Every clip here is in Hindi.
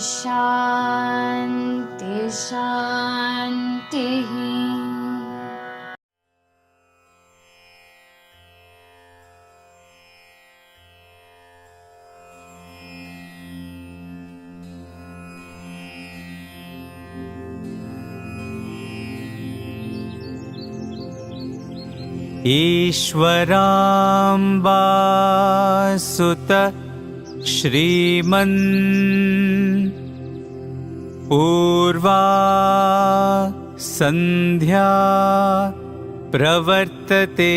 शान्ति शान्तिः। ईश्वराम्बा सुत श्रीमन् पूर्वा संध्या प्रवर्तते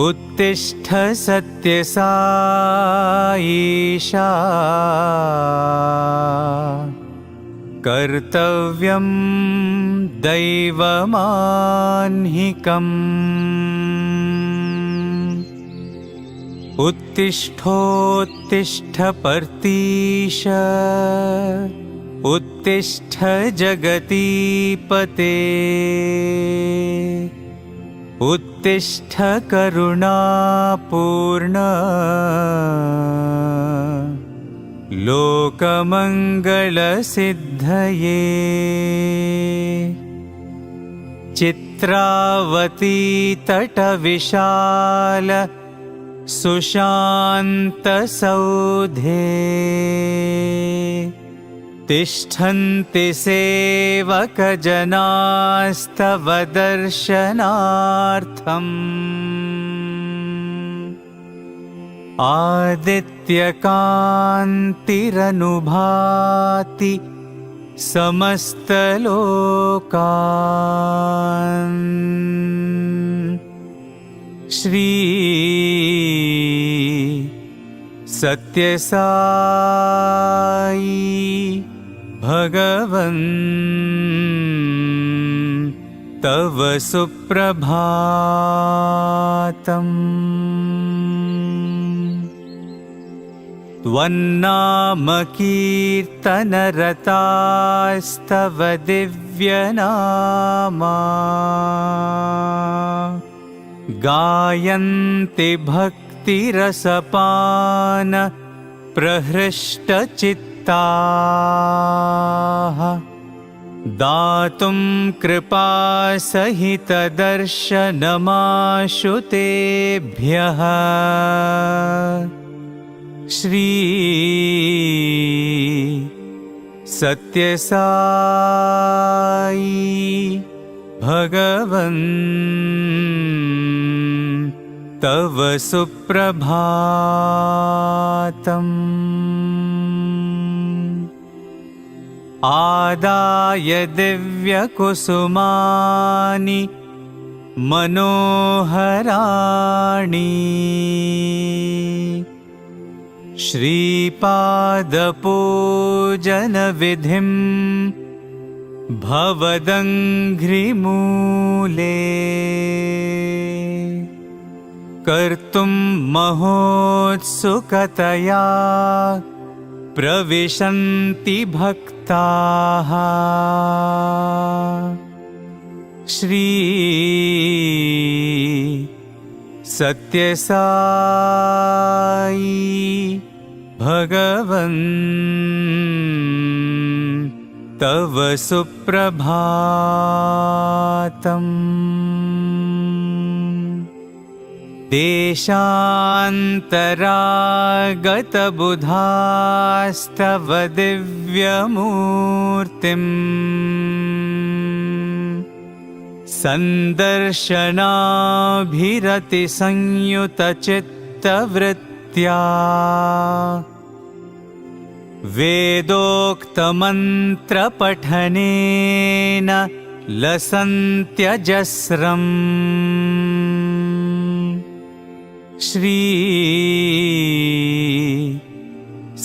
उत्तिष्ठ सत्यसाईशा कर्तव्यं दैवमान्हिकम् उत्तिष्ठोत्तिष्ठ पर्तीश उत्तिष्ठ जगतीपते उत्तिष्ठ करुणापूर्ण लोकमङ्गलसिद्धये चित्रावती तटविशाल सुशान्तसौधे तिष्ठन्ति सेवकजनास्तव दर्शनार्थम् आदित्यकान्तिरनुभाति समस्तलोकान् श्री सत्यसाई भगवन् तव सुप्रभातम्। त्वन्नामकीर्तनरतास्तव दिव्यनामा गायन्ति भक्तिरसपान प्रहृष्टचित्ताः दातुं कृपासहितदर्शनमाशु तेभ्यः श्री सत्यसाई भगवन् तव सुप्रभातम्। आदाय दिव्यकुसुमानि मनोहराणि श्रीपादपूजनविधिं भवदङ्घ्रिमूले कर्तुं महोत्सुकतया प्रविशन्ति भक्ताः श्री सत्यसाई भगवन् तव सुप्रभातम्। देशान्तरागतबुधास्तव दिव्यमूर्तिम् सन्दर्शनाभिरतिसंयुतचित्तवृत्त्या वेदोक्तमन्त्रपठनेन लसन्त्यजस्रम् श्री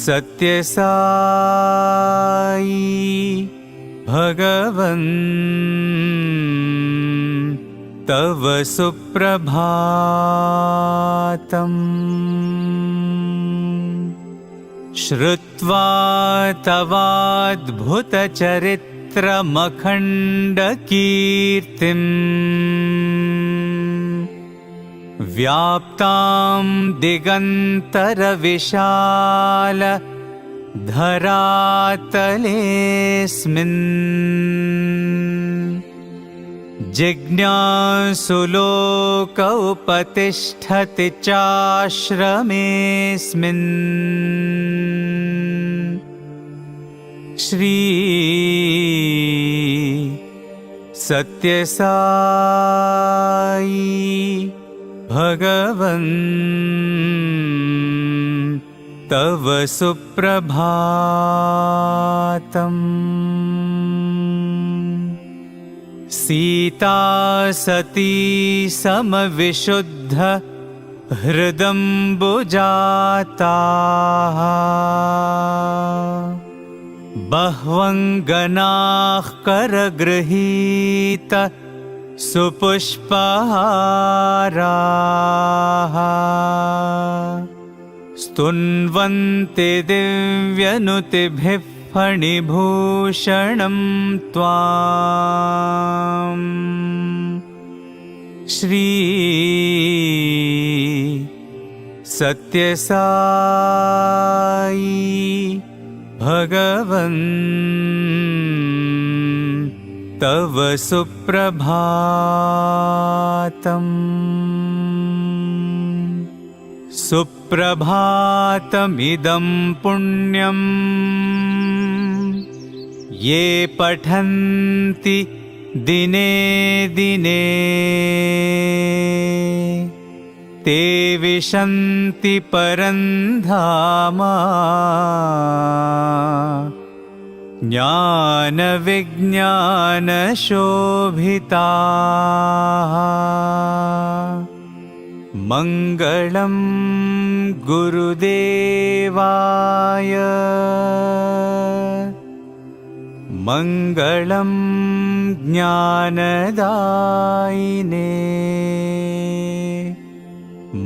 सत्यसाई भगवन् तव सुप्रभातम्। श्रुत्वा तवाद्भुतचरित्रमखण्डकीर्तिम् व्याप्तां दिगन्तरविशाल धरातलेऽस्मिन् जिज्ञासुलोक उपतिष्ठति चाश्रमेऽस्मिन् श्री सत्यसाई भगवन् तव सुप्रभातम्। सीता सती समविशुद्ध हृदम्बुजाताः बह्वङ्गनाः करगृहीत सुपुष्पहाराः स्तुन्वन्ते दिव्यनुतिभिः फणिभूषणं त्वाम् श्री सत्यसाई भगवन् तव सुप्रभातम्। सुप्रभातमिदं पुण्यं ये पठन्ति दिने दिने ते विशन्ति परं धाम ज्ञानविज्ञानशोभिताः। मङ्गलं गुरुदेवाय मङ्गलं ज्ञानदायिने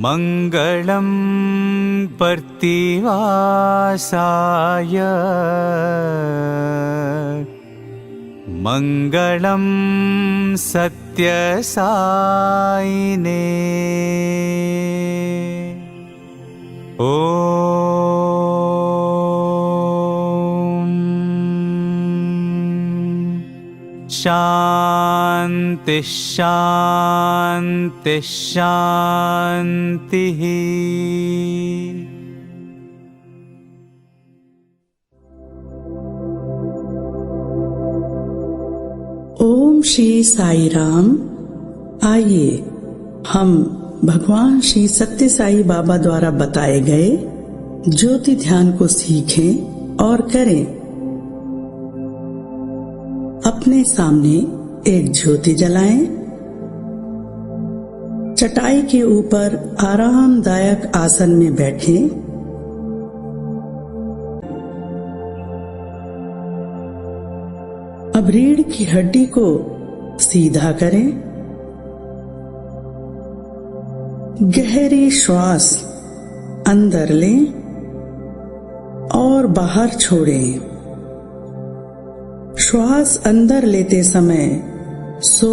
मङ्गलं पर्तिवासाय मङ्गलं सत्यसायिने। ॐ शान्ति शान्ति शान्तिः। ओम श्री साई राम। आइए हम भगवान श्री सत्य साई बाबा द्वारा बताए गए ज्योति ध्यान को सीखें और करें। अपने सामने एक ज्योति जलाएं। चटाई के ऊपर आरामदायक आसन में बैठें। अब रीढ़ की हड्डी को सीधा करें। गहरी श्वास अंदर लें और बाहर छोड़ें। श्वास अंदर लेते समय सो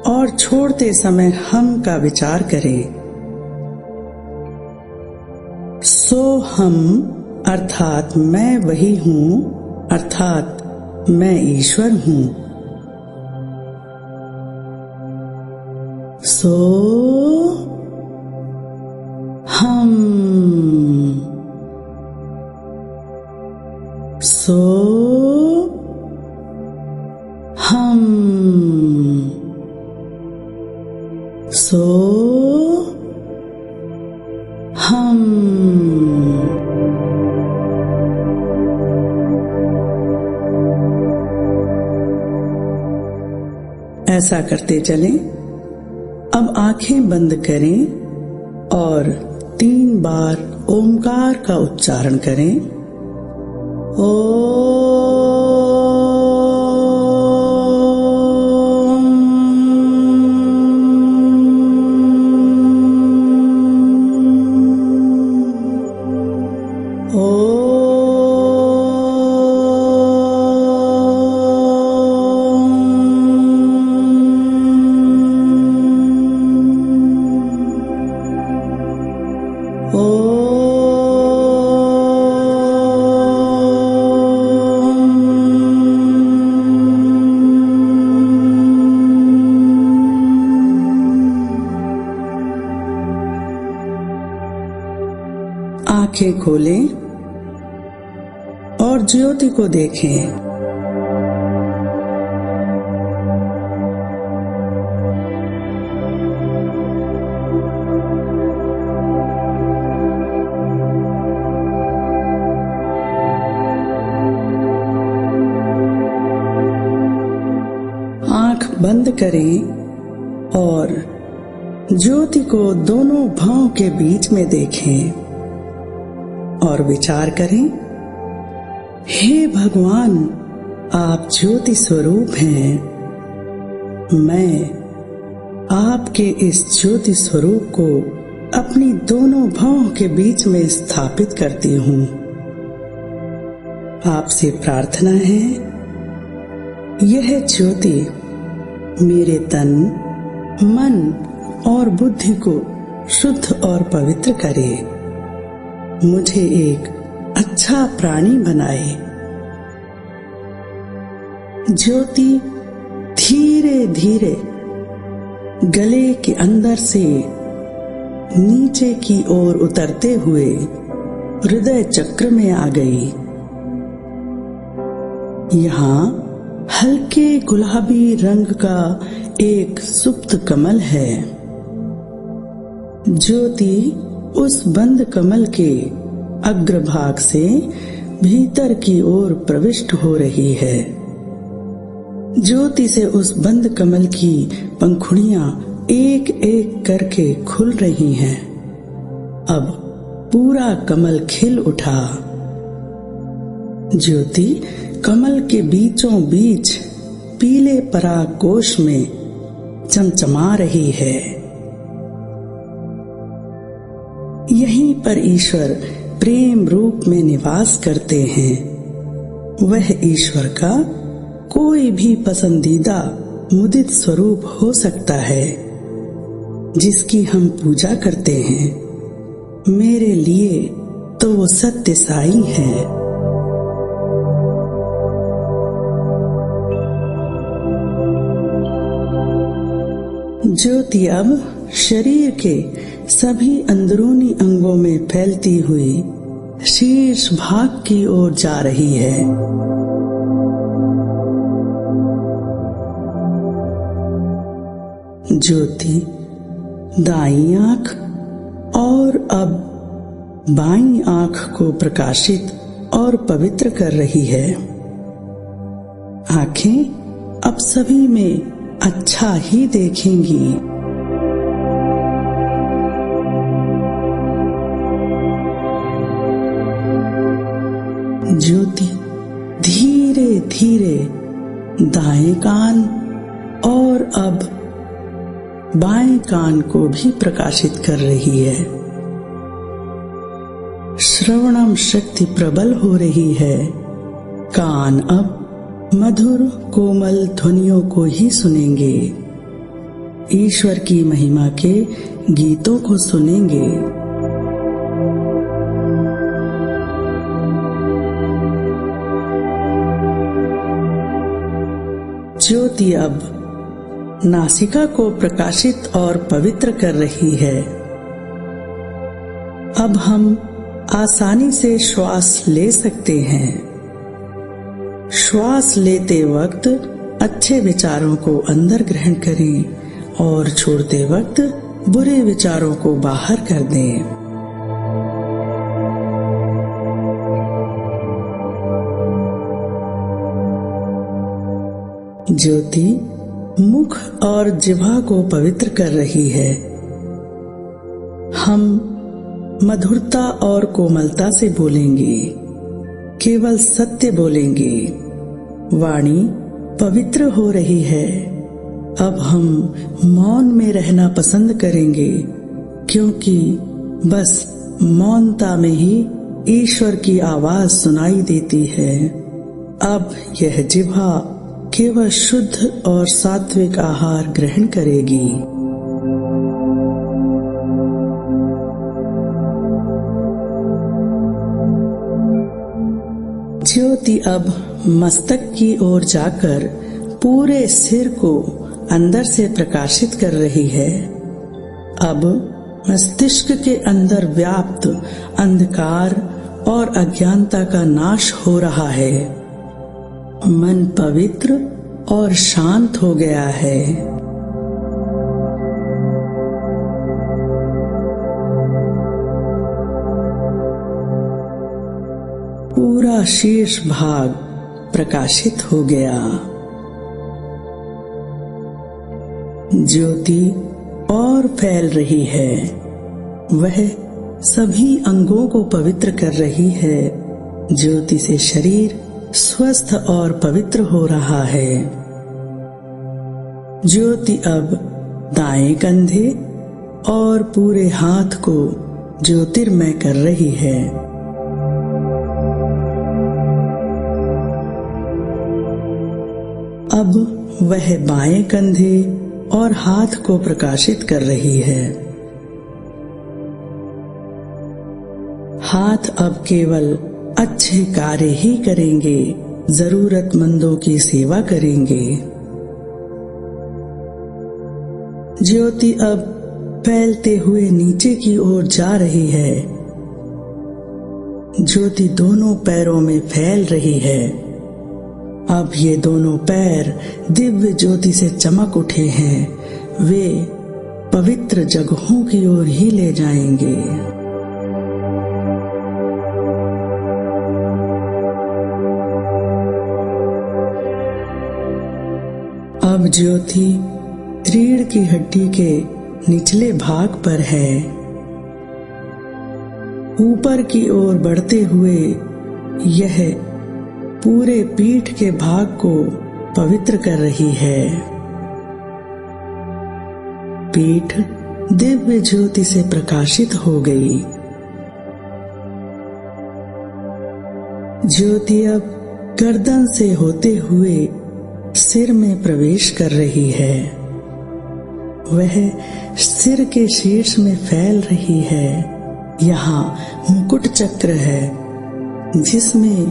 और छोड़ते समय हम का विचार करें। सो हम अर्थात मैं वही हूँ, अर्थात मैं ईश्वर हूँ। सो हम, सो हम, सो हम। ऐसा करते चलें। अब आंखें बंद करें और 3 बार ओमकार का उच्चारण करें। आंखें खोलें और ज्योति को देखें। आंख बंद करें और ज्योति को दोनों भौं के बीच में देखें और विचार करें, हे भगवान, आप ज्योति स्वरूप हैं। मैं आपके इस ज्योति स्वरूप को अपनी दोनों भौं के बीच में स्थापित करती हूँ। आपसे प्रार्थना है, यह ज्योति मेरे तन, मन और बुद्धि को शुद्ध और पवित्र करे, मुझे एक अच्छा प्राणी बनाए। ज्योति धीरे धीरे गले के अंदर से नीचे की ओर उतरते हुए हृदय चक्र में आ गई। यहाँ हल्के गुलाबी रंग का एक सुप्त कमल है। ज्योति उस बंद कमल के अग्रभाग से भीतर की ओर प्रविष्ट हो रही है। ज्योति से उस बंद कमल की पंखुड़ियां एक एक करके खुल रही हैं। अब पूरा कमल खिल उठा। ज्योति कमल के बीचों बीच पीले पराग कोश में चमचमा रही है। यहीं पर ईश्वर प्रेम रूप में निवास करते हैं। वह ईश्वर का कोई भी पसंदीदा मुदित स्वरूप हो सकता है जिसकी हम पूजा करते हैं। मेरे लिए तो वो सत्य साई है। ज्योति अब शरीर के सभी अंदरूनी अंगों में फैलती हुई शीर्ष भाग की ओर जा रही है। ज्योति दाईं आंख और अब बाईं आंख को प्रकाशित और पवित्र कर रही है। आंखें अब सभी में अच्छा ही देखेंगी। ज्योति धीरे धीरे दाएं कान और अब बाएं कान को भी प्रकाशित कर रही है। श्रवणम शक्ति प्रबल हो रही है। कान अब मधुर कोमल ध्वनियों को ही सुनेंगे। ईश्वर की महिमा के गीतों को सुनेंगे। ज्योति अब नासिका को प्रकाशित और पवित्र कर रही है। अब हम आसानी से श्वास ले सकते हैं। श्वास लेते वक्त अच्छे विचारों को अंदर ग्रहण करें और छोड़ते वक्त बुरे विचारों को बाहर कर दें। ज्योति मुख और जिह्वा को पवित्र कर रही है। हम मधुरता और कोमलता से बोलेंगे, केवल सत्य बोलेंगे। वाणी पवित्र हो रही है। अब हम मौन में रहना पसंद करेंगे, क्योंकि बस मौनता में ही ईश्वर की आवाज सुनाई देती है। अब यह जिह्वा केवल शुद्ध और सात्विक आहार ग्रहण करेगी। ज्योति अब मस्तक की ओर जाकर पूरे सिर को अंदर से प्रकाशित कर रही है। अब मस्तिष्क के अंदर व्याप्त अंधकार और अज्ञानता का नाश हो रहा है। मन पवित्र और शांत हो गया है। पूरा शीर्ष भाग प्रकाशित हो गया। ज्योति और फैल रही है। वह सभी अंगों को पवित्र कर रही है। ज्योति से शरीर स्वस्थ और पवित्र हो रहा है। ज्योति अब दाएं कंधे और पूरे हाथ को ज्योतिर्मय कर रही है। अब वह बाएं कंधे और हाथ को प्रकाशित कर रही है। हाथ अब केवल अच्छे कार्य ही करेंगे, जरूरतमंदों की सेवा करेंगे। ज्योति अब फैलते हुए नीचे की ओर जा रही है। ज्योति दोनों पैरों में फैल रही है। अब ये दोनों पैर दिव्य ज्योति से चमक उठे हैं। वे पवित्र जगहों की ओर ही ले जाएंगे। अब ज्योति रीढ़ की हड्डी के निचले भाग पर है। ऊपर की ओर बढ़ते हुए यह पूरे पीठ के भाग को पवित्र कर रही है। पीठ दिव्य ज्योति से प्रकाशित हो गई। ज्योति अब गर्दन से होते हुए सिर में प्रवेश कर रही है। वह सिर के शीर्ष में फैल रही है। यहाँ मुकुट चक्र है जिसमें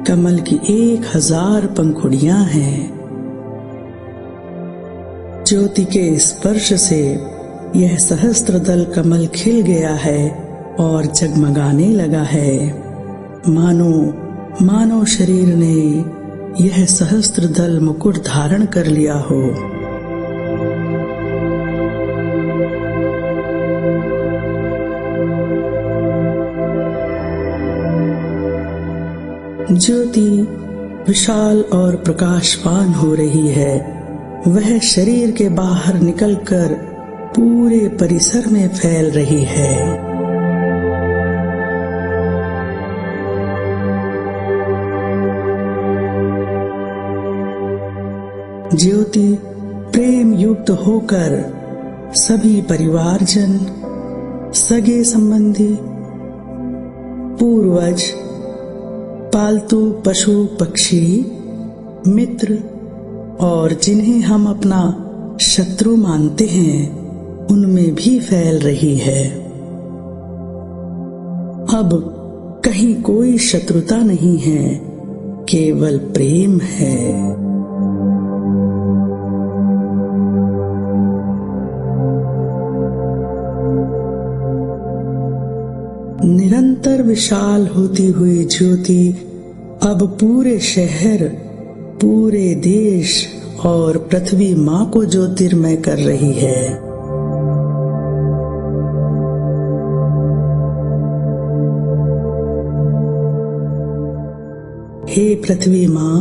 कमल की 1000 पंखुड़ियां हैं। ज्योति के स्पर्श से यह सहस्त्रदल कमल खिल गया है और जगमगाने लगा है। मानो शरीर ने यह सहस्त्रदल मुकुट धारण कर लिया हो। ज्योति विशाल और प्रकाशवान हो रही है। वह शरीर के बाहर निकलकर पूरे परिसर में फैल रही है। ज्योति प्रेम युक्त होकर सभी परिवारजन, सगे संबंधी, पूर्वज, पालतू पशु पक्षी, मित्र और जिन्हें हम अपना शत्रु मानते हैं उनमें भी फैल रही है। अब कहीं कोई शत्रुता नहीं है, केवल प्रेम है। निरंतर विशाल होती हुई ज्योति अब पूरे शहर, पूरे देश और पृथ्वी माँ को ज्योतिर्मय कर रही है। हे पृथ्वी माँ,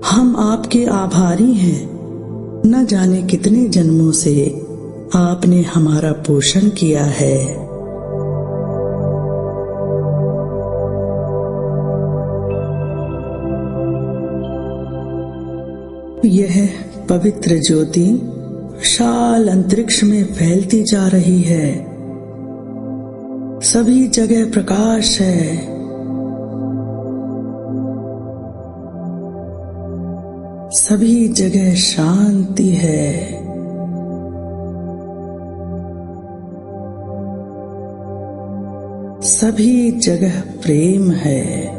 हम आपके आभारी हैं। न जाने कितने जन्मों से आपने हमारा पोषण किया है। यह पवित्र ज्योति विशाल अंतरिक्ष में फैलती जा रही है। सभी जगह प्रकाश है। सभी जगह शांति है। सभी जगह प्रेम है।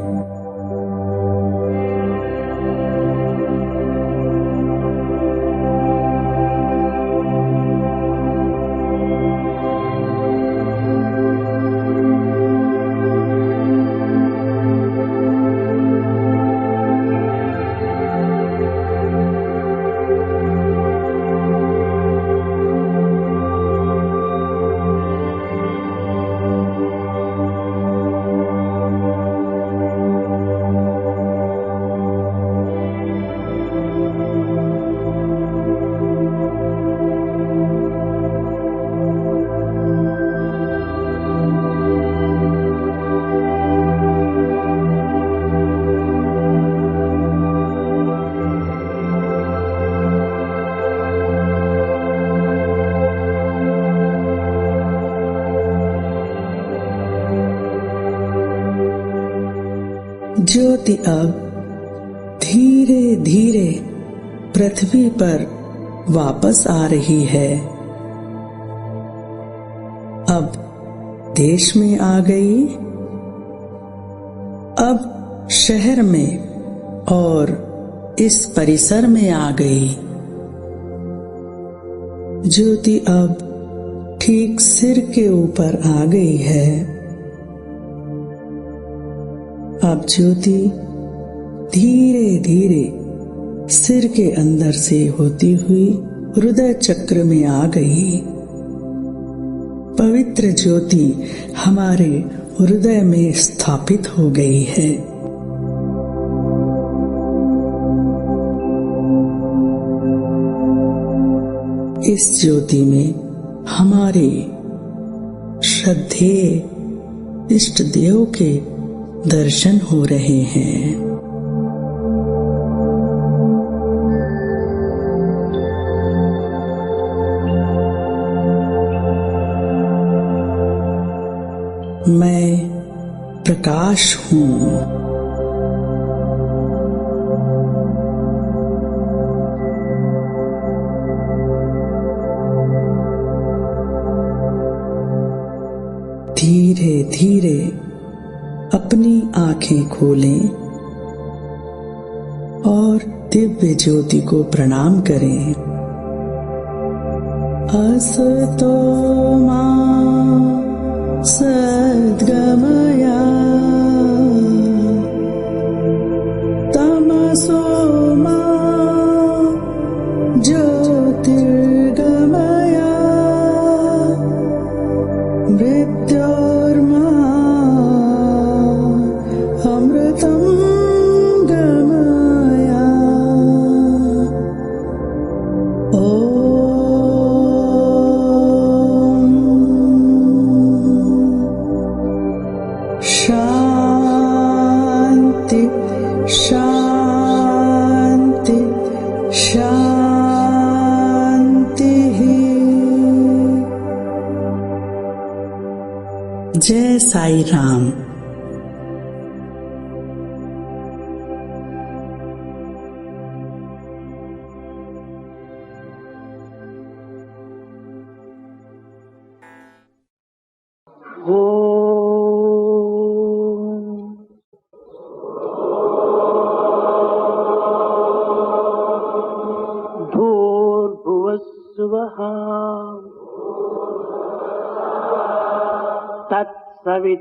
ज्योति अब धीरे धीरे पृथ्वी पर वापस आ रही है। अब देश में आ गई, अब शहर में और इस परिसर में आ गई। ज्योति अब ठीक सिर के ऊपर आ गई है। अब ज्योति धीरे धीरे सिर के अंदर से होती हुई हृदय चक्र में आ गई। पवित्र ज्योति हमारे हृदय में स्थापित हो गई है। इस ज्योति में हमारे श्रद्धेय इष्ट देव के दर्शन हो रहे हैं। मैं प्रकाश हूँ। धीरे धीरे अपनी आंखें खोलें और दिव्य ज्योति को प्रणाम करें। असतो मा सद्गमया तमसो मा ज्योतिर्गमया मृत्योर्मा अमृतं गमया। शांति शांति शांति। जय साई राम। भूर्भुवस्सुवः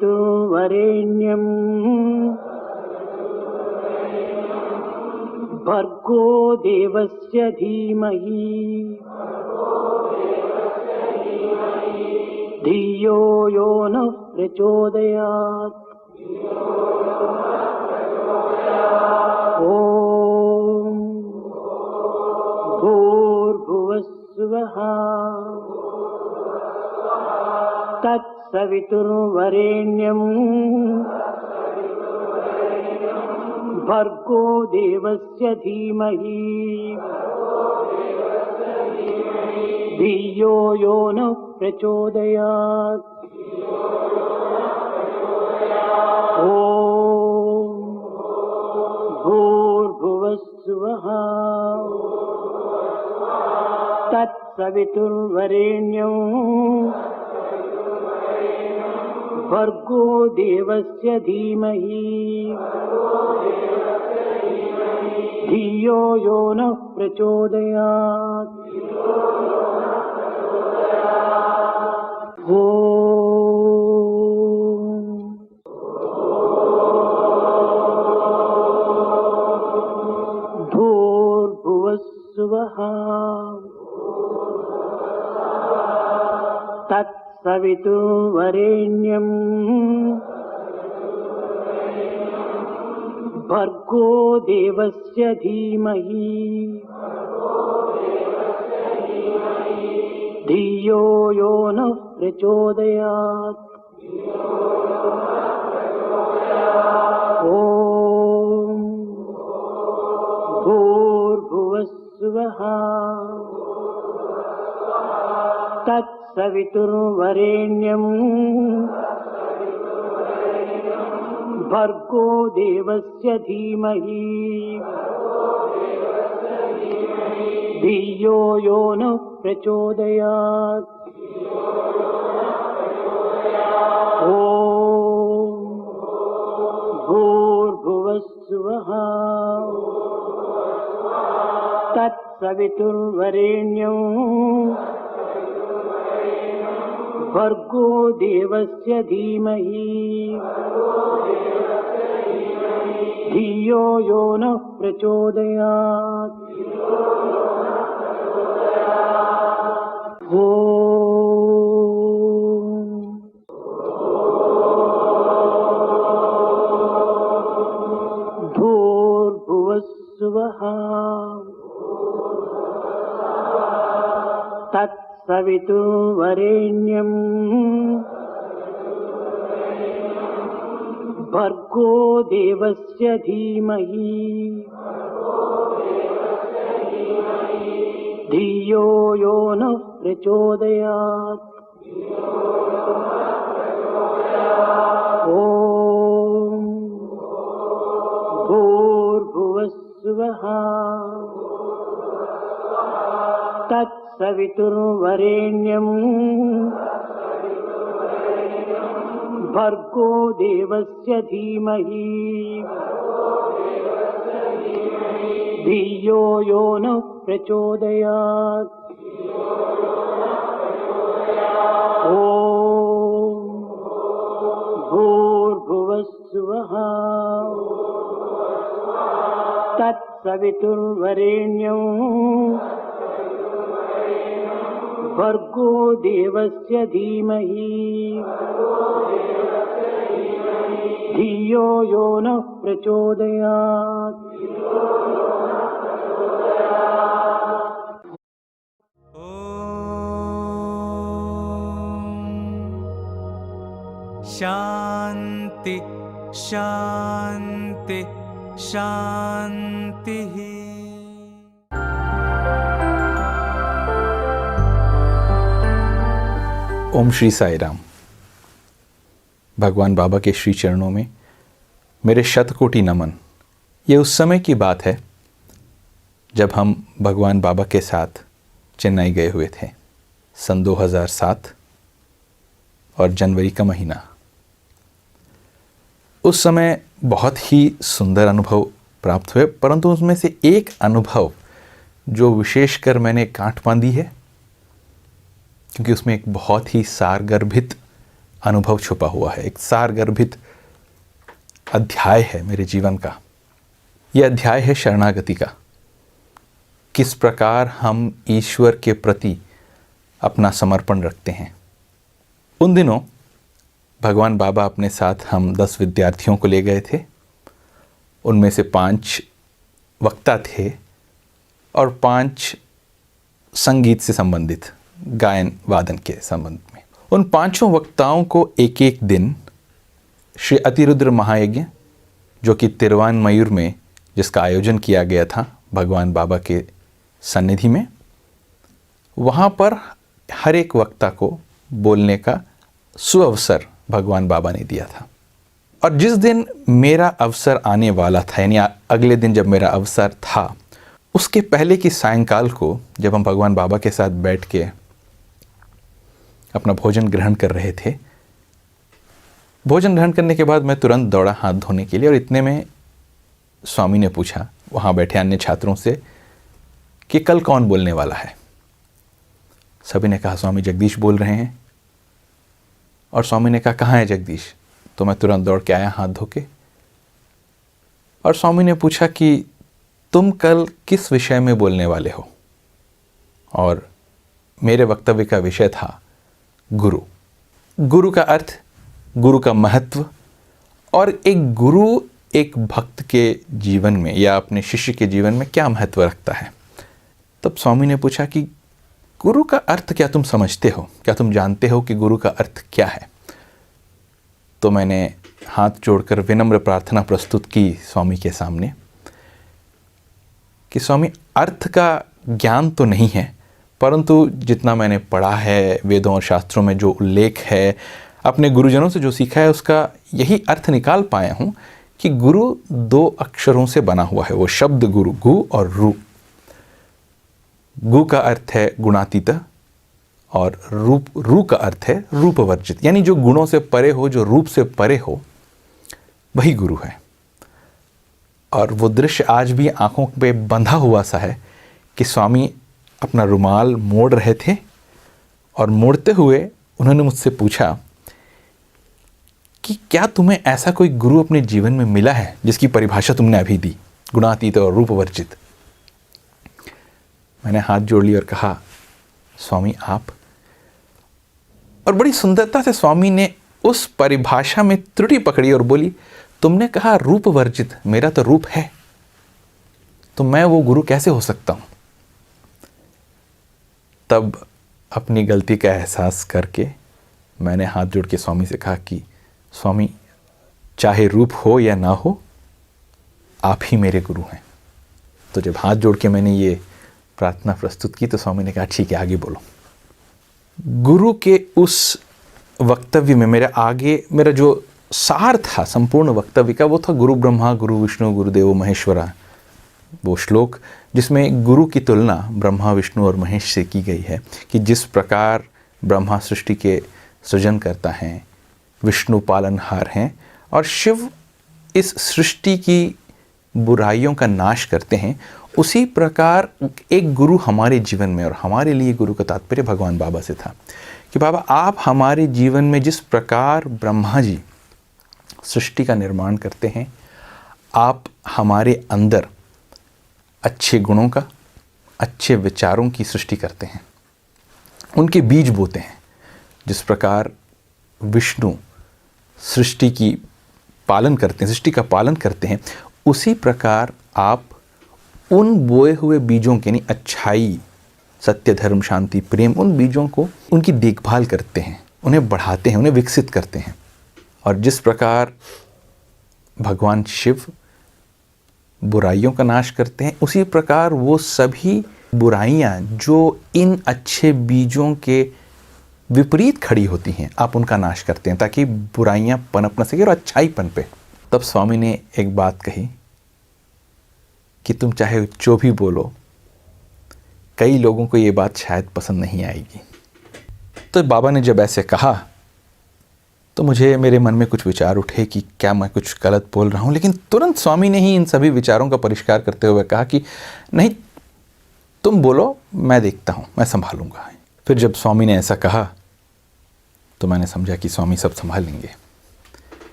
तत्सवितुर्वरेण्यं भर्गो देवस्य धीमहि धियो यो नः प्रचोदयात्। ॐ भूर्भुवस्सुवः तत्सवितुर्वरेण्यं भर्गो देवस्य धीमहि धियो यो नः प्रचोदयात्। ॐ भूर्भुवस्सुवः तत्सवितुर्वरेण्यं भर्गो देवस्य धीमहि धियो यो नः प्रचोदयात्। ॐ भूर्भुवस्सुवः तत्सवितुर्वरेण्यं भर्गो देवस्य धीमहि धियो यो नः प्रचोदयात्। ॐ भूर्भुवस्सुवः तत्सवितुर्वरेण्यं भर्गो देवस्य धीमहि धियो यो नः प्रचोदयात् ॐ भूर्भुवस्सुवः तत्सवितुर्वरेण्यं भर्गो देवस्य धीमहि धियो यो नः प्रचोदयात् भूर्भुवस्सुवः तत्सवितुर्वरेण्यं भर्गो देवस्य धीमहि धियो यो नः प्रचोदयात् ॐ भूर्भुवस्सुवः तत्सवितुर्वरेण्यं भर्गो देवस्य धीमहि धियो यो नः प्रचोदयात् ॐ भूर्भुवस्सुवः तत्सवितुर्वरेण्यं भर्गो देवस्य धीमहि धियो यो नः प्रचोदयात् शांति शांति शांति। ओम श्री साई राम। भगवान बाबा के श्री चरणों में मेरे शतकोटि नमन। ये उस समय की बात है जब हम भगवान बाबा के साथ चेन्नई गए हुए थे, सन 2007 और जनवरी का महीना। उस समय बहुत ही सुंदर अनुभव प्राप्त हुए, परंतु उसमें से एक अनुभव जो विशेषकर मैंने गांठ बांधी है, क्योंकि उसमें एक बहुत ही सारगर्भित अनुभव छुपा हुआ है, एक सारगर्भित अध्याय है मेरे जीवन का। यह अध्याय है शरणागति का। किस प्रकार हम ईश्वर के प्रति अपना समर्पण रखते हैं। उन दिनों भगवान बाबा अपने साथ हम 10 विद्यार्थियों को ले गए थे। उनमें से 5 वक्ता थे और 5 संगीत से संबंधित, गायन वादन के संबंध में। उन 5 वक्ताओं को एक एक दिन श्री अतिरुद्र महायज्ञ, जो कि तिरुवान्मयूर में जिसका आयोजन किया गया था भगवान बाबा के सन्निधि में, वहाँ पर हर एक वक्ता को बोलने का सुअवसर भगवान बाबा ने दिया था। और जिस दिन मेरा अवसर आने वाला था, यानी अगले दिन जब मेरा अवसर था, उसके पहले की सायंकाल को जब हम भगवान बाबा के साथ बैठ के अपना भोजन ग्रहण कर रहे थे, भोजन ग्रहण करने के बाद मैं तुरंत दौड़ा हाथ धोने के लिए, और इतने में स्वामी ने पूछा वहाँ बैठे अन्य छात्रों से कि कल कौन बोलने वाला है। सभी ने कहा स्वामी जगदीश बोल रहे हैं। और स्वामी ने कहा कहाँ है जगदीश। तो मैं तुरंत दौड़ के आया हाथ धो के, और स्वामी ने पूछा कि तुम कल किस विषय में बोलने वाले हो। और मेरे वक्तव्य का विषय था गुरु। गुरु का अर्थ, गुरु का महत्व, और एक गुरु एक भक्त के जीवन में या अपने शिष्य के जीवन में क्या महत्व रखता है। तब स्वामी ने पूछा कि गुरु का अर्थ क्या तुम समझते हो, क्या तुम जानते हो कि गुरु का अर्थ क्या है। तो मैंने हाथ जोड़कर विनम्र प्रार्थना प्रस्तुत की स्वामी के सामने कि स्वामी, अर्थ का ज्ञान तो नहीं है, परंतु जितना मैंने पढ़ा है वेदों और शास्त्रों में जो उल्लेख है अपने गुरुजनों से जो सीखा है उसका यही अर्थ निकाल पाया हूँ कि गुरु 2 अक्षरों से बना हुआ है। वो शब्द गुरु, गु और रू। गु का अर्थ है गुणातीत और रू का अर्थ है रूपवर्जित, यानी जो गुणों से परे हो, जो रूप से परे हो, वही गुरु है। और वो दृश्य आज भी आंखों पे बंधा हुआ सा है कि स्वामी अपना रुमाल मोड़ रहे थे और मोड़ते हुए उन्होंने मुझसे पूछा कि क्या तुम्हें ऐसा कोई गुरु अपने जीवन में मिला है जिसकी परिभाषा तुमने अभी दी, गुणातीत और रूपवर्जित। मैंने हाथ जोड़ लिया और कहा, स्वामी आप। और बड़ी सुंदरता से स्वामी ने उस परिभाषा में त्रुटि पकड़ी और बोली, तुमने कहा रूपवर्जित, मेरा तो रूप है, तो मैं वो गुरु कैसे हो सकता हूं। तब अपनी गलती का एहसास करके मैंने हाथ जोड़ के स्वामी से कहा कि स्वामी, चाहे रूप हो या ना हो, आप ही मेरे गुरु हैं। तो जब हाथ जोड़ के मैंने ये प्रार्थना प्रस्तुत की तो स्वामी ने कहा, ठीक है, आगे बोलो। गुरु के उस वक्तव्य में मेरा जो सार था संपूर्ण वक्तव्य का, वो था गुरु ब्रह्मा गुरु विष्णु गुरुदेवो महेश्वरा, वो श्लोक जिसमें गुरु की तुलना ब्रह्मा विष्णु और महेश से की गई है कि जिस प्रकार ब्रह्मा सृष्टि के सृजन करता है, विष्णु पालनहार हैं और शिव इस सृष्टि की बुराइयों का नाश करते हैं, उसी प्रकार एक गुरु हमारे जीवन में, और हमारे लिए गुरु का तात्पर्य भगवान बाबा से था कि बाबा आप हमारे जीवन में जिस प्रकार ब्रह्मा जी सृष्टि का निर्माण करते हैं, आप हमारे अंदर अच्छे गुणों का, अच्छे विचारों की सृष्टि करते हैं, उनके बीज बोते हैं। जिस प्रकार विष्णु सृष्टि की पालन करते हैं, सृष्टि का पालन करते हैं, उसी प्रकार आप उन बोए हुए बीजों के, यानी अच्छाई, सत्य, धर्म, शांति, प्रेम, उन बीजों को, उनकी देखभाल करते हैं, उन्हें बढ़ाते हैं, उन्हें विकसित करते हैं। और जिस प्रकार भगवान शिव बुराइयों का नाश करते हैं, उसी प्रकार वो सभी बुराइयां जो इन अच्छे बीजों के विपरीत खड़ी होती हैं, आप उनका नाश करते हैं ताकि बुराइयां पनप न सके और अच्छाई पनपे। तब स्वामी ने एक बात कही कि तुम चाहे जो भी बोलो, कई लोगों को ये बात शायद पसंद नहीं आएगी। तो बाबा ने जब ऐसे कहा तो मेरे मन में कुछ विचार उठे कि क्या मैं कुछ गलत बोल रहा हूँ, लेकिन तुरंत स्वामी ने ही इन सभी विचारों का परिष्कार करते हुए कहा कि नहीं, तुम बोलो, मैं देखता हूँ, मैं संभालूंगा। फिर जब स्वामी ने ऐसा कहा तो मैंने समझा कि स्वामी सब संभाल लेंगे।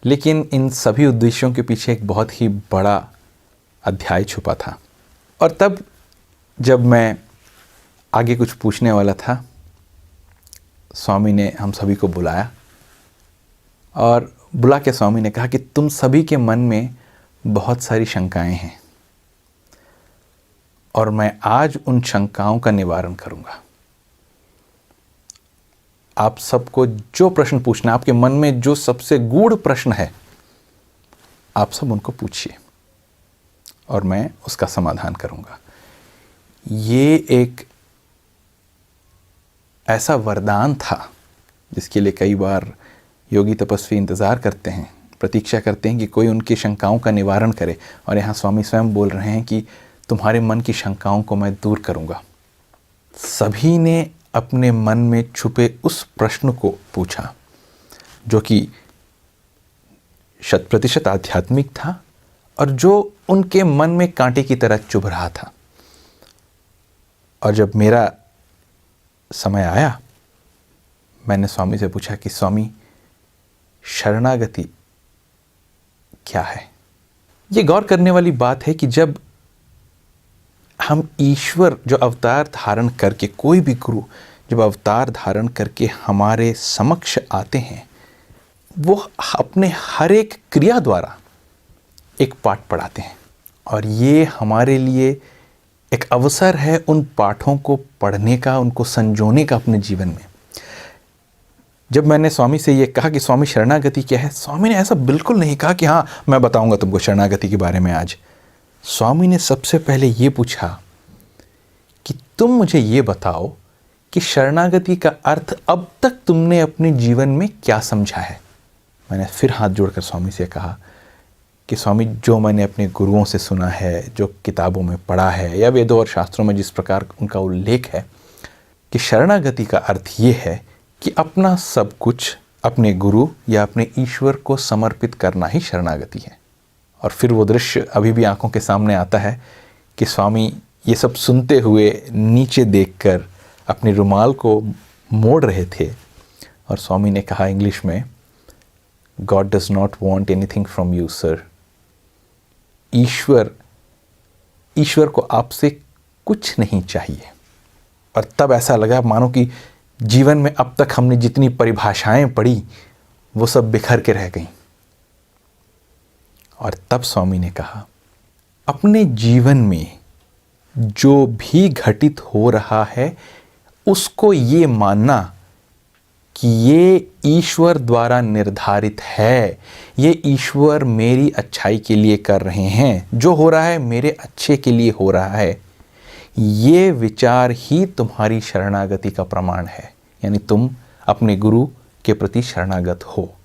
लेकिन इन सभी उद्देश्यों के पीछे एक बहुत ही बड़ा अध्याय छुपा था। और तब जब मैं आगे कुछ पूछने वाला था, स्वामी ने हम सभी को बुलाया और बुला के स्वामी ने कहा कि तुम सभी के मन में बहुत सारी शंकाएं हैं और मैं आज उन शंकाओं का निवारण करूंगा। आप सबको जो प्रश्न पूछना, आपके मन में जो सबसे गूढ़ प्रश्न है, आप सब उनको पूछिए और मैं उसका समाधान करूंगा। ये एक ऐसा वरदान था जिसके लिए कई बार योगी तपस्वी इंतज़ार करते हैं, प्रतीक्षा करते हैं कि कोई उनकी शंकाओं का निवारण करे। और यहाँ स्वामी स्वयं बोल रहे हैं कि तुम्हारे मन की शंकाओं को मैं दूर करूँगा। सभी ने अपने मन में छुपे उस प्रश्न को पूछा जो कि 100% आध्यात्मिक था और जो उनके मन में कांटे की तरह चुभ रहा था। और जब मेरा समय आया, मैंने स्वामी से पूछा कि स्वामी, शरणागति क्या है? ये गौर करने वाली बात है कि जब हम ईश्वर जो अवतार धारण करके, कोई भी गुरु जब अवतार धारण करके हमारे समक्ष आते हैं, वो अपने हर एक क्रिया द्वारा एक पाठ पढ़ाते हैं। और ये हमारे लिए एक अवसर है उन पाठों को पढ़ने का, उनको संजोने का अपने जीवन में। जब मैंने स्वामी से ये कहा कि स्वामी शरणागति क्या है, स्वामी ने ऐसा बिल्कुल नहीं कहा कि हाँ मैं बताऊंगा तुमको शरणागति के बारे में आज। स्वामी ने सबसे पहले ये पूछा कि तुम मुझे ये बताओ कि शरणागति का अर्थ अब तक तुमने अपने जीवन में क्या समझा है। मैंने फिर हाथ जोड़कर स्वामी से कहा कि स्वामी, जो मैंने अपने गुरुओं से सुना है, जो किताबों में पढ़ा है या वेदों और शास्त्रों में जिस प्रकार उनका उल्लेख है कि शरणागति का अर्थ ये है कि अपना सब कुछ अपने गुरु या अपने ईश्वर को समर्पित करना ही शरणागति है। और फिर वो दृश्य अभी भी आंखों के सामने आता है कि स्वामी ये सब सुनते हुए नीचे देखकर अपने रुमाल को मोड़ रहे थे और स्वामी ने कहा इंग्लिश में, God does not want anything from you sir. ईश्वर को आपसे कुछ नहीं चाहिए। और तब ऐसा लगा मानो कि जीवन में अब तक हमने जितनी परिभाषाएं पढ़ी वो सब बिखर के रह गईं। और तब स्वामी ने कहा, अपने जीवन में जो भी घटित हो रहा है उसको ये मानना कि ये ईश्वर द्वारा निर्धारित है, ये ईश्वर मेरी अच्छाई के लिए कर रहे हैं, जो हो रहा है मेरे अच्छे के लिए हो रहा है, ये विचार ही तुम्हारी शरणागति का प्रमाण है। यानी तुम अपने गुरु के प्रति शरणागत हो।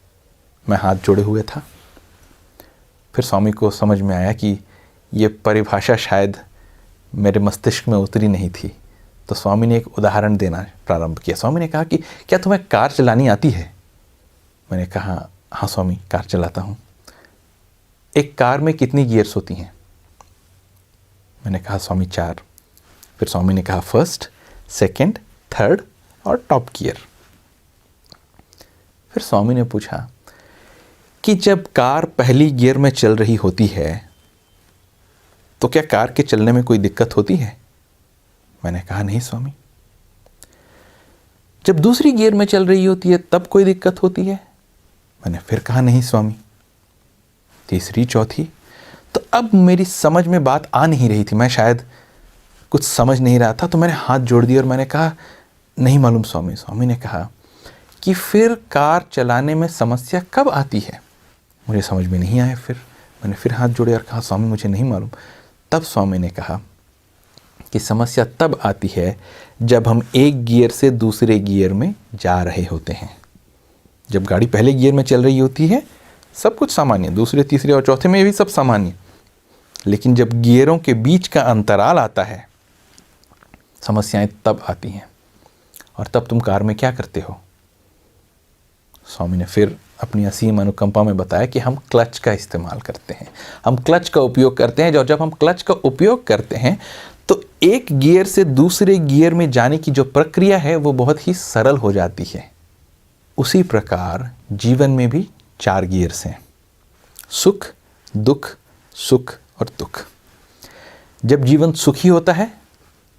मैं हाथ जोड़े हुए था। फिर स्वामी को समझ में आया कि ये परिभाषा शायद मेरे मस्तिष्क में उतरी नहीं थी। तो स्वामी ने एक उदाहरण देना प्रारंभ किया। स्वामी ने कहा कि क्या तुम्हें कार चलानी आती है? मैंने कहा हाँ स्वामी, कार चलाता हूँ। एक कार में कितनी गियर्स होती हैं? मैंने कहा स्वामी 4। फिर स्वामी ने कहा फर्स्ट, सेकंड, थर्ड और टॉप गियर। फिर स्वामी ने पूछा कि जब कार पहली गियर में चल रही होती है तो क्या कार के चलने में कोई दिक्कत होती है? मैंने कहा नहीं स्वामी। जब दूसरी गियर में चल रही होती है तब कोई दिक्कत होती है? मैंने फिर कहा नहीं स्वामी। तीसरी, चौथी। तो अब मेरी समझ में बात आ नहीं रही थी, मैं शायद कुछ समझ नहीं रहा था। तो मैंने हाथ जोड़ दिया और मैंने कहा नहीं मालूम स्वामी। स्वामी ने कहा कि फिर कार चलाने में समस्या कब आती है? मुझे समझ में नहीं आया। फिर मैंने फिर हाथ जोड़े और कहा स्वामी मुझे नहीं मालूम। तब स्वामी ने कहा कि समस्या तब आती है जब हम एक गियर से दूसरे गियर में जा रहे होते हैं। जब गाड़ी पहले गियर में चल रही होती है सब कुछ सामान्य, दूसरे, तीसरे और चौथे में भी सब सामान्य, लेकिन जब गियरों के बीच का अंतराल आता है समस्याएं तब आती हैं। और तब तुम कार में क्या करते हो? स्वामी ने फिर अपनी असीम अनुकंपा में बताया कि हम क्लच का इस्तेमाल करते हैं, हम क्लच का उपयोग करते हैं। और जब हम क्लच का उपयोग करते हैं तो एक गियर से दूसरे गियर में जाने की जो प्रक्रिया है वो बहुत ही सरल हो जाती है। उसी प्रकार जीवन में भी 4 गियर्स हैं, सुख, दुख, सुख और दुख। जब जीवन सुखी होता है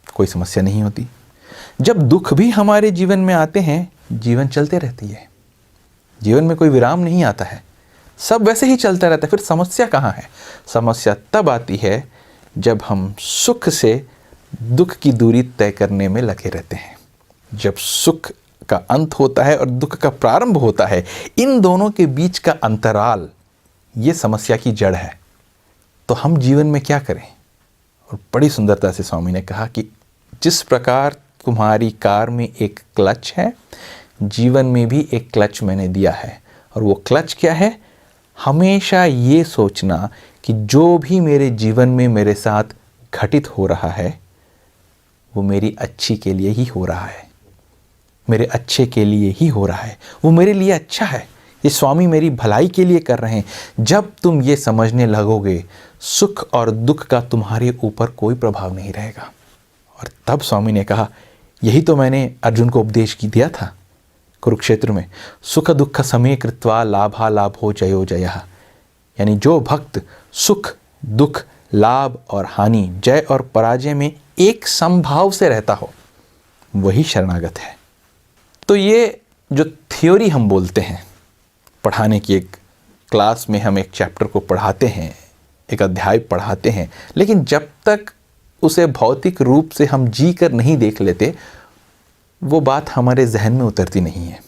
कोई समस्या नहीं होती। जब दुख भी हमारे जीवन में आते हैं जीवन चलते रहती है, जीवन में कोई विराम नहीं आता है, सब वैसे ही चलता रहता है। फिर समस्या कहाँ है? समस्या तब आती है जब हम सुख से दुख की दूरी तय करने में लगे रहते हैं। जब सुख का अंत होता है और दुख का प्रारंभ होता है, इन दोनों के बीच का अंतराल ये समस्या की जड़ है। तो हम जीवन में क्या करें? और बड़ी सुंदरता से स्वामी ने कहा कि जिस प्रकार तुम्हारी कार में एक क्लच है, जीवन में भी एक क्लच मैंने दिया है। और वो क्लच क्या है? हमेशा ये सोचना कि जो भी मेरे जीवन में मेरे साथ घटित हो रहा है वो मेरी अच्छी के लिए ही हो रहा है, मेरे अच्छे के लिए ही हो रहा है, वो मेरे लिए अच्छा है, ये स्वामी मेरी भलाई के लिए कर रहे हैं। जब तुम ये समझने लगोगे सुख और दुख का तुम्हारे ऊपर कोई प्रभाव नहीं रहेगा। और तब स्वामी ने कहा यही तो मैंने अर्जुन को उपदेश दिया था कुरुक्षेत्र में, सुख दुख समे कृत्वा लाभा लाभो जयो जयः। यानी जो भक्त सुख, दुख, लाभ और हानि, जय और पराजय में एक समभाव से रहता हो वही शरणागत है। तो ये जो थ्योरी हम बोलते हैं, पढ़ाने की एक क्लास में हम एक चैप्टर को पढ़ाते हैं, एक अध्याय पढ़ाते हैं, लेकिन जब तक उसे भौतिक रूप से हम जी कर नहीं देख लेते वो बात हमारे जहन में उतरती नहीं है।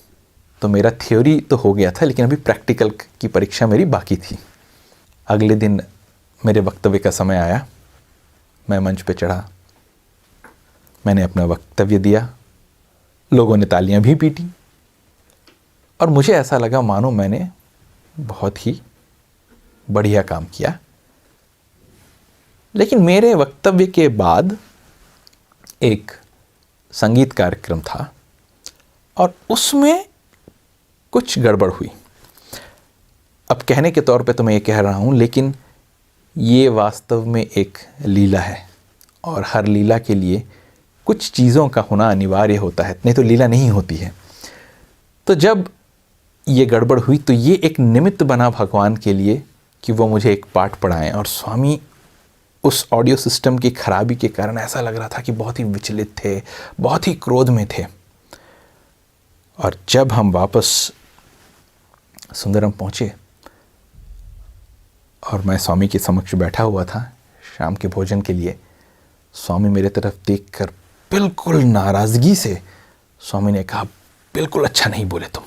तो मेरा थ्योरी तो हो गया था, लेकिन अभी प्रैक्टिकल की परीक्षा मेरी बाकी थी। अगले दिन मेरे वक्तव्य का समय आया, मैं मंच पे चढ़ा, मैंने अपना वक्तव्य दिया लोगों ने तालियां भी पीटी और मुझे ऐसा लगा मानो मैंने बहुत ही बढ़िया काम किया। लेकिन मेरे वक्तव्य के बाद एक संगीत कार्यक्रम था और उसमें कुछ गड़बड़ हुई। अब कहने के तौर पे तो मैं ये कह रहा हूँ, लेकिन ये वास्तव में एक लीला है और हर लीला के लिए कुछ चीज़ों का होना अनिवार्य होता है, नहीं तो लीला नहीं होती है। तो जब ये गड़बड़ हुई तो ये एक निमित्त बना भगवान के लिए कि वो मुझे एक पाठ पढ़ाएं। और स्वामी उस ऑडियो सिस्टम की खराबी के कारण ऐसा लग रहा था कि बहुत ही विचलित थे, बहुत ही क्रोध में थे। और जब हम वापस सुंदरम पहुँचे और मैं स्वामी के समक्ष बैठा हुआ था शाम के भोजन के लिए, स्वामी मेरे तरफ देखकर बिल्कुल नाराज़गी से स्वामी ने कहा, बिल्कुल अच्छा नहीं बोले तुम।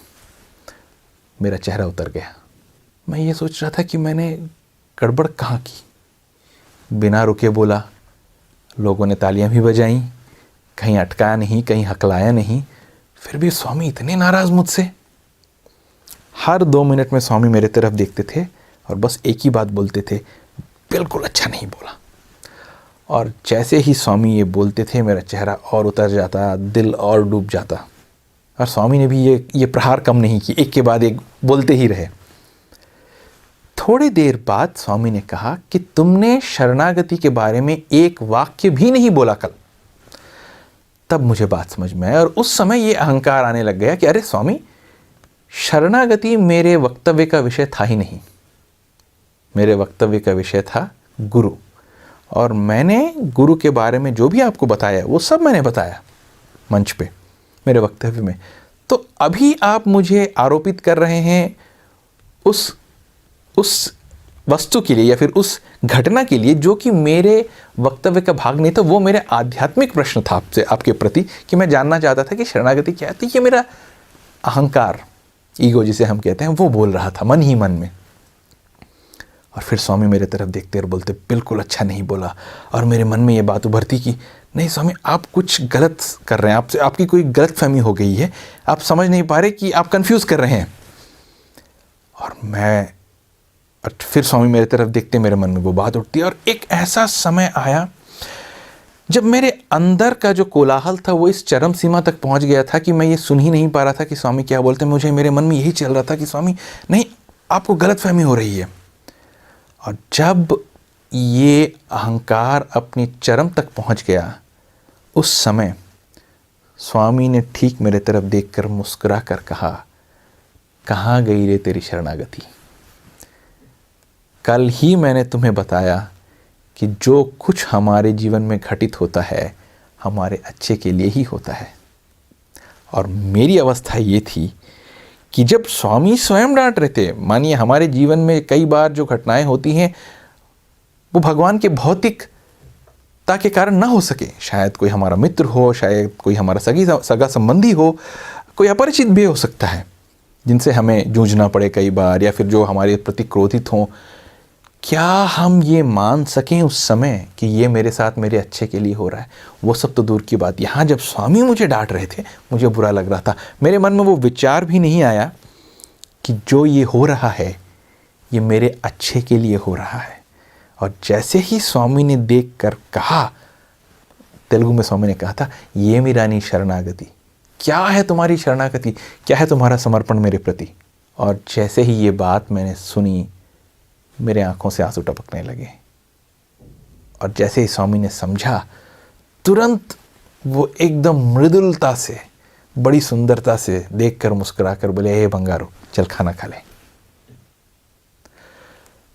मेरा चेहरा उतर गया। मैं ये सोच रहा था कि मैंने गड़बड़ कहाँ की। बिना रुके बोला, लोगों ने तालियां भी बजाईं, कहीं अटकाया नहीं, कहीं हकलाया नहीं, फिर भी स्वामी इतने नाराज़ मुझसे। हर 2 मिनट में स्वामी मेरे तरफ देखते थे और बस एक ही बात बोलते थे, बिल्कुल अच्छा नहीं बोला। और जैसे ही स्वामी ये बोलते थे मेरा चेहरा और उतर जाता, दिल और डूब जाता। और स्वामी ने भी ये प्रहार कम नहीं की, एक के बाद एक बोलते ही रहे। थोड़ी देर बाद स्वामी ने कहा कि तुमने शरणागति के बारे में एक वाक्य भी नहीं बोला कल। तब मुझे बात समझ में आई और उस समय ये अहंकार आने लग गया कि अरे स्वामी, शरणागति मेरे वक्तव्य का विषय था ही नहीं। मेरे वक्तव्य का विषय था गुरु, और मैंने गुरु के बारे में जो भी आपको बताया वो सब मैंने बताया मंच पे मेरे वक्तव्य में। तो अभी आप मुझे आरोपित कर रहे हैं उस वस्तु के लिए या फिर उस घटना के लिए जो कि मेरे वक्तव्य का भाग नहीं था। वो मेरे आध्यात्मिक प्रश्न था आपसे, आपके प्रति, कि मैं जानना चाहता था कि शरणागति क्या है। तो ये मेरा अहंकार, ईगो जिसे हम कहते हैं, वो बोल रहा था मन ही मन में। और फिर स्वामी मेरे तरफ देखते और बोलते, बिल्कुल अच्छा नहीं बोला। और मेरे मन में ये बात उभरती कि नहीं स्वामी, आप कुछ गलत कर रहे हैं, आपकी कोई गलत फहमी हो गई है, आप समझ नहीं पा रहे कि आप कंफ्यूज कर रहे हैं। और फिर स्वामी मेरे तरफ देखते, मेरे मन में वो बात उठती। और एक ऐसा समय आया जब मेरे अंदर का जो कोलाहल था वो इस चरम सीमा तक पहुंच गया था कि मैं ये सुन ही नहीं पा रहा था कि स्वामी क्या बोलते हैं। मुझे मेरे मन में यही चल रहा था कि स्वामी नहीं, आपको गलत फहमी हो रही है। और जब ये अहंकार अपनी चरम तक पहुंच गया, उस समय स्वामी ने ठीक मेरे तरफ देखकर मुस्कुरा कर कहा, कहाँ गई रे तेरी शरणागति। कल ही मैंने तुम्हें बताया कि जो कुछ हमारे जीवन में घटित होता है हमारे अच्छे के लिए ही होता है। और मेरी अवस्था ये थी कि जब स्वामी स्वयं डांट रहे थे, मानिए हमारे जीवन में कई बार जो घटनाएं होती हैं वो भगवान के भौतिकता के कारण ना हो सके। शायद कोई हमारा मित्र हो, शायद कोई हमारा सगा संबंधी हो, कोई अपरिचित भी हो सकता है जिनसे हमें जूझना पड़े कई बार, या फिर जो हमारे प्रति क्रोधित हों। क्या हम ये मान सकें उस समय कि ये मेरे साथ मेरे अच्छे के लिए हो रहा है? वो सब तो दूर की बात, यहाँ जब स्वामी मुझे डांट रहे थे मुझे बुरा लग रहा था। मेरे मन में वो विचार भी नहीं आया कि जो ये हो रहा है ये मेरे अच्छे के लिए हो रहा है। और जैसे ही स्वामी ने देख कर कहा, तेलुगु में स्वामी ने कहा था, ये मेरानी शरणागति, क्या है तुम्हारी शरणागति, क्या है तुम्हारा समर्पण मेरे प्रति। और जैसे ही ये बात मैंने सुनी, मेरे आंखों से आंसू टपकने लगे। और जैसे ही स्वामी ने समझा, तुरंत वो एकदम मृदुलता से, बड़ी सुंदरता से देखकर मुस्कुरा कर बोले, हे बंगारू, चल खाना खा ले।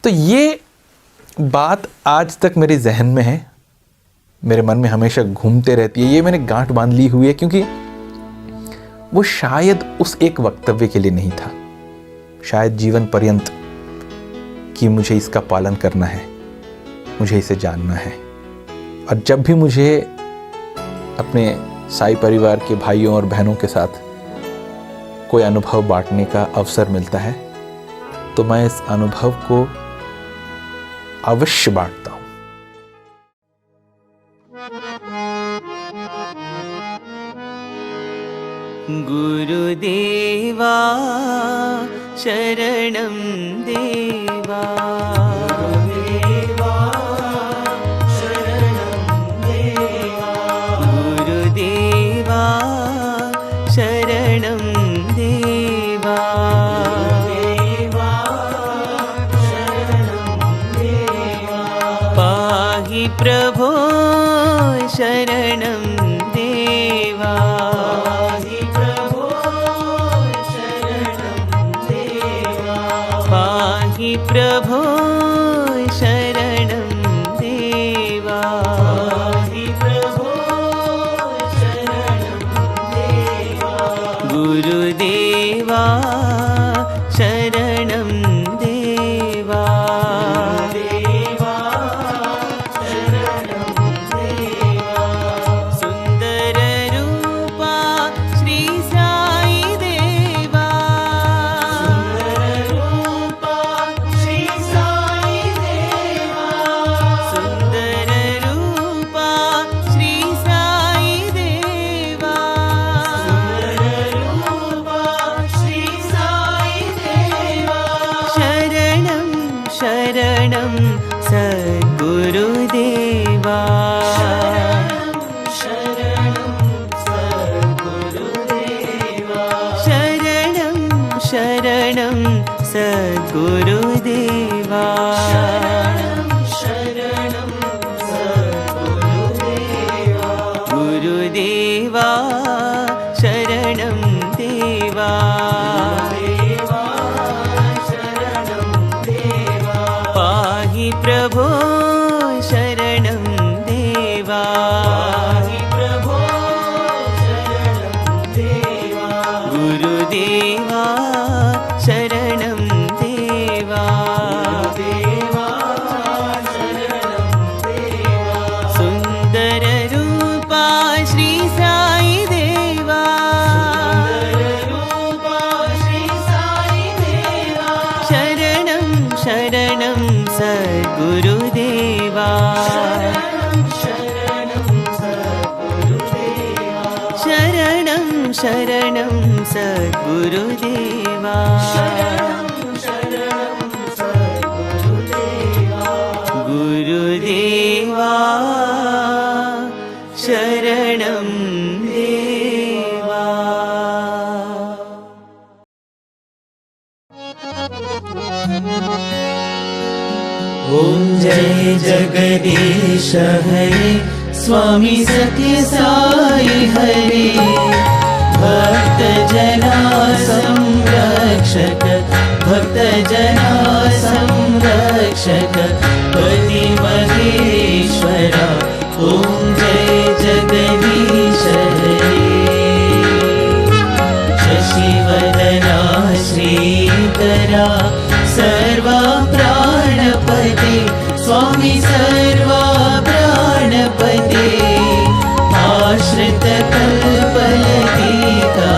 तो ये बात आज तक मेरे जहन में है, मेरे मन में हमेशा घूमते रहती है। ये मैंने गांठ बांध ली हुई है, क्योंकि वो शायद उस एक वक्तव्य के लिए नहीं था, शायद जीवन पर्यंत कि मुझे इसका पालन करना है, मुझे इसे जानना है। और जब भी मुझे अपने साई परिवार के भाइयों और बहनों के साथ कोई अनुभव बांटने का अवसर मिलता है तो मैं इस अनुभव को अवश्य बांटता हूँ। गुरुदेवा शरणं देवा गुरुदेवा शरणं देवा पाहि प्रभो शरणं देवा पाहि प्रभो शरणं देवा गुरुदेवा शरणं देवा सुन्दररूपा श्री साई देवा सुन्दररूपा श्री साई देवा शरणं शरणं सद्गुरुदेवा शरणं शरणं सद्गुरुदेवा गुरुदेवा शरणं देवा पाहि प्रभो शरणं देवा गुरुदेवा शरणं देवा सुन्दररूपा श्री साई देवा शरणं शरणं सद्गुरुदेवा शरणं शरणं सद्गुरुदेवा गुरुदेवा शरणं देवा ॐ जय जगदीश हरे स्वामी सत्य साई हरे भक्त जना संरक्षक भक्त जना संरक्षक पति महेश्वरा ॐ जय जगदीश हरे शशिवदना श्रीकरा सर्वा प्राणपते स्वामी सर्वा प्राणपते आश्रित कल्पलतिका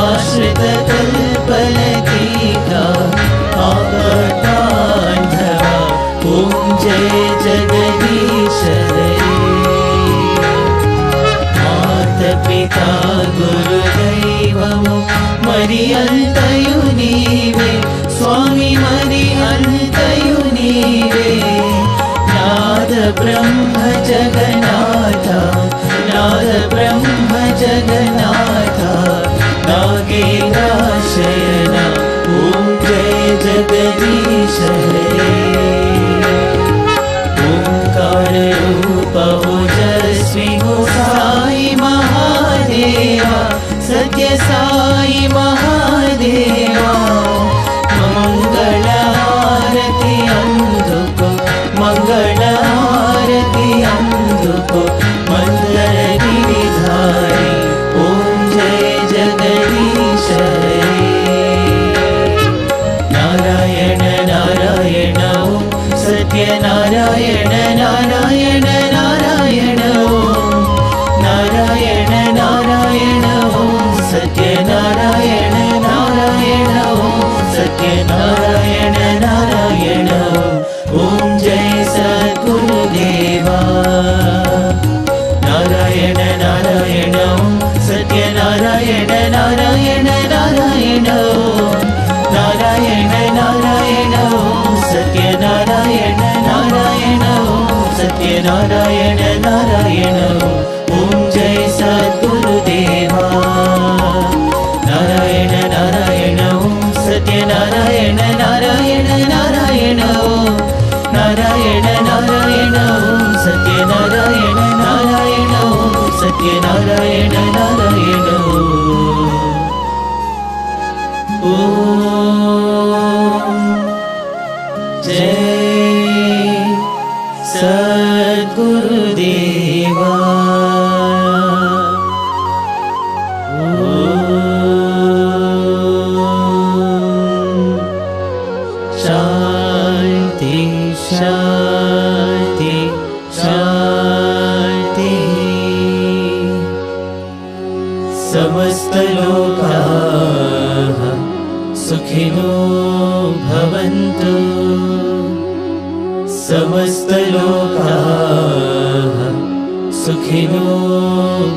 आश्रित कल्पलतिका आपदान्धवा ॐ जय जगदीश हरे मातपिता गुरुदैवमु मरि अन्तयु नीवे स्वामी मरि अन्तयु नीवे नाद ब्रह्म जगन्नाथा नाद ब्रह्म जगन्नाथा नागेन्द्रशयना ॐ जय जगदीश हरे ओंकार रूप ओजस्वी हो साई महादेवा सत्य साई महादेवा मंगल आरती अंधुको मंगल आरती अंधुको मंगल गिरिधारी ओम जय जगदीश हरे नारायण नारायण ओम सत्य नारायण नारायण नारायण ओम नारायण नारायण ओम सत्य नारायण नारायण ओम सत्य नारायण नारायण ओम जय सद्गुरुदेवा। समस्तलोकाः सुखिनो भवन्तु समस्तलोकाः सुखिनो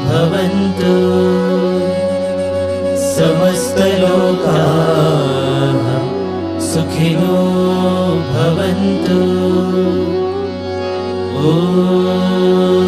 भवन्तु समस्तलोकाः सुखिनो भवन्तु ॐ